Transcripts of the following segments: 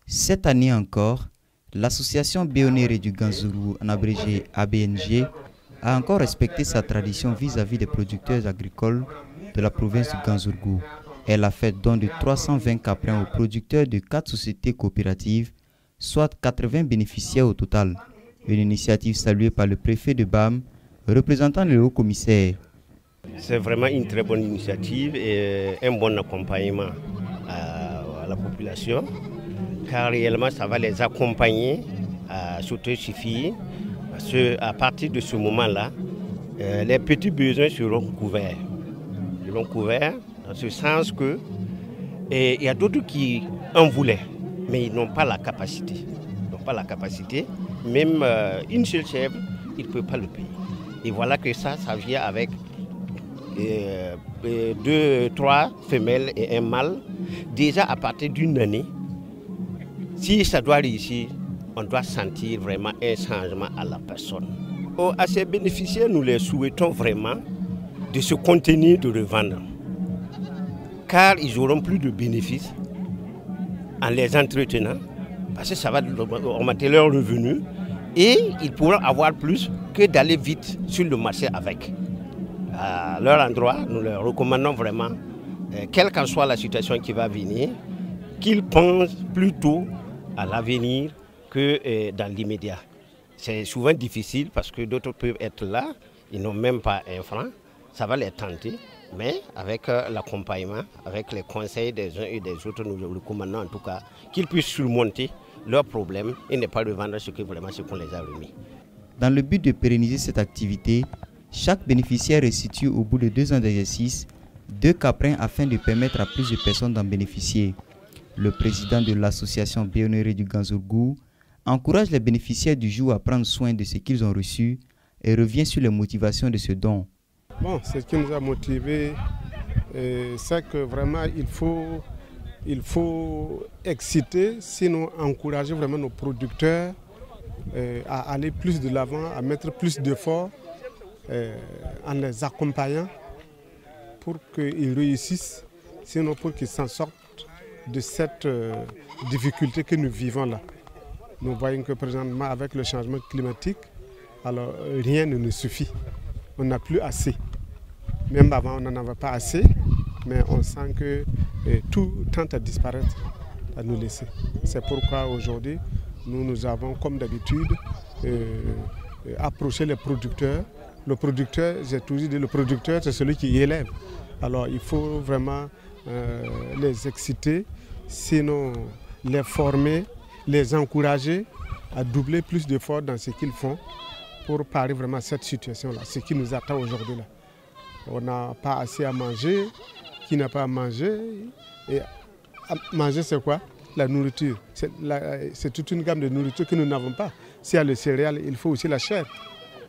Cette année encore, l'association Béonéré du Ganzourgou, en abrégé ABNG, a encore respecté sa tradition vis-à-vis des producteurs agricoles de la province du Ganzourgou. Elle a fait don de 320 caprins aux producteurs de 4 sociétés coopératives, soit 80 bénéficiaires au total. Une initiative saluée par le préfet de BAM, représentant le haut-commissaire. C'est vraiment une très bonne initiative et un bon accompagnement à la population, car réellement ça va les accompagner à s'autosuffire. Parce qu'à partir de ce moment-là, les petits besoins seront couverts. Ils seront couverts dans ce sens que il y a d'autres qui en voulaient, mais ils n'ont pas la capacité. Ils n'ont pas la capacité. Même une seule chèvre, ils ne peuvent pas le payer. Et voilà que ça vient avec 2, 3 femelles et un mâle. Déjà à partir d'une année, si ça doit réussir, on doit sentir vraiment un changement à la personne. À ces bénéficiaires, nous les souhaitons vraiment de se contenir de revendre, car ils n'auront plus de bénéfices en les entretenant, parce que ça va augmenter leurs revenus et ils pourront avoir plus que d'aller vite sur le marché avec. À leur endroit, nous leur recommandons vraiment, quelle qu'en soit la situation qui va venir, qu'ils pensent plutôt à l'avenir que dans l'immédiat. C'est souvent difficile parce que d'autres peuvent être là, ils n'ont même pas un franc, ça va les tenter, mais avec l'accompagnement, avec les conseils des uns et des autres, nous leur recommandons en tout cas qu'ils puissent surmonter leurs problèmes et ne pas revendre ce qu'on les a remis. Dans le but de pérenniser cette activité, chaque bénéficiaire restitue au bout de 2 ans d'exercice 2 caprins afin de permettre à plus de personnes d'en bénéficier. Le président de l'association Béonéré du Ganzourgou encourage les bénéficiaires du jour à prendre soin de ce qu'ils ont reçu et revient sur les motivations de ce don. Bon, ce qui nous a motivés, c'est que vraiment il faut exciter, sinon encourager vraiment nos producteurs à aller plus de l'avant, à mettre plus d'efforts en les accompagnant pour qu'ils réussissent, sinon pour qu'ils s'en sortent de cette difficulté que nous vivons là. Nous voyons que présentement avec le changement climatique, alors rien ne nous suffit. On n'a plus assez. Même avant on n'en avait pas assez, mais on sent que tout tend à disparaître, à nous laisser. C'est pourquoi aujourd'hui nous avons comme d'habitude approché les producteurs. Le producteur, j'ai toujours dit, le producteur c'est celui qui élève. Alors il faut vraiment les exciter, sinon les former, les encourager à doubler plus d'efforts dans ce qu'ils font pour parer vraiment à cette situation-là, ce qui nous attend aujourd'hui. On n'a pas assez à manger, qui n'a pas à manger. Et à manger c'est quoi? La nourriture. C'est toute une gamme de nourriture que nous n'avons pas. S'il y a le céréal, il faut aussi la chair.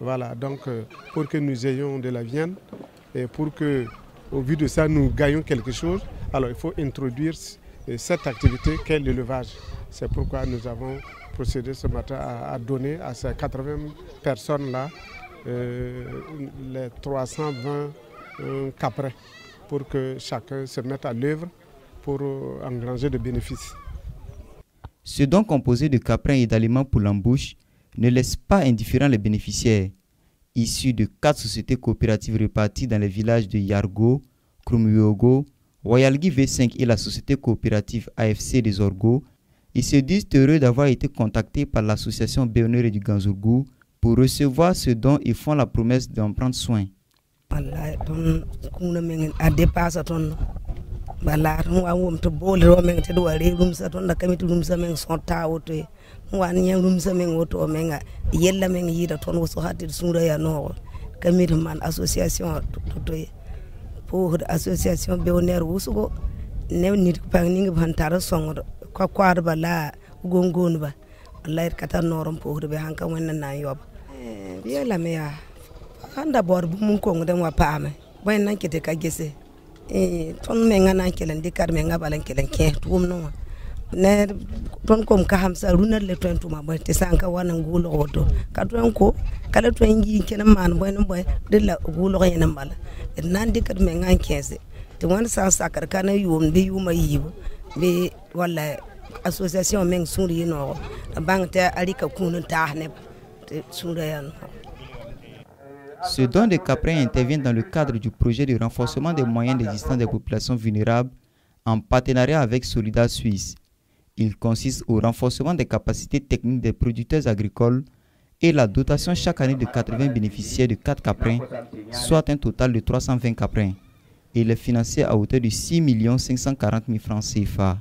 Voilà, donc pour que nous ayons de la viande et pour que, au vu de ça, nous gagnons quelque chose, alors il faut introduire cette activité qu'est l'élevage. C'est pourquoi nous avons procédé ce matin à donner à ces 80 personnes-là les 320 caprins pour que chacun se mette à l'œuvre pour engranger de bénéfices. Ce don composé de caprins et d'aliments pour l'embauche ne laisse pas indifférents les bénéficiaires. Issus de 4 sociétés coopératives réparties dans les villages de Yargo, Krumyogo, Wayalgi V5 et la société coopérative AFC des Orgo, ils se disent heureux d'avoir été contactés par l'association Béonéré du Ganzourgou pour recevoir ce don et font la promesse d'en prendre soin. Association Béonéré Wusugo ne nit pangning bantara songro kwa kwar bala gongon ba Allah kata norom po be hanka wonna na yob biya la meya anda bor bu mun ko ngden wa paame boy nan kete ka gese ton me ngana kelen dikar me ngabalan kelen ke tum no ne ton kom ka hamsa runar le ton tuma boy te sanka wana ngulo oto ka ton ko kala to ngi ken man boy no boy de la ngulo yena mbala nan dikar me ngan kese te wan sa sakar kana yum be yuma yibo be wala association meng suri no bang te alika kunu ta ne suri. Ce don de caprins intervient dans le cadre du projet de renforcement des moyens d'existence des populations vulnérables en partenariat avec Solidar Suisse. Il consiste au renforcement des capacités techniques des producteurs agricoles et la dotation chaque année de 80 bénéficiaires de 4 caprins, soit un total de 320 caprins. Il est financé à hauteur de 6 540 000 francs CFA.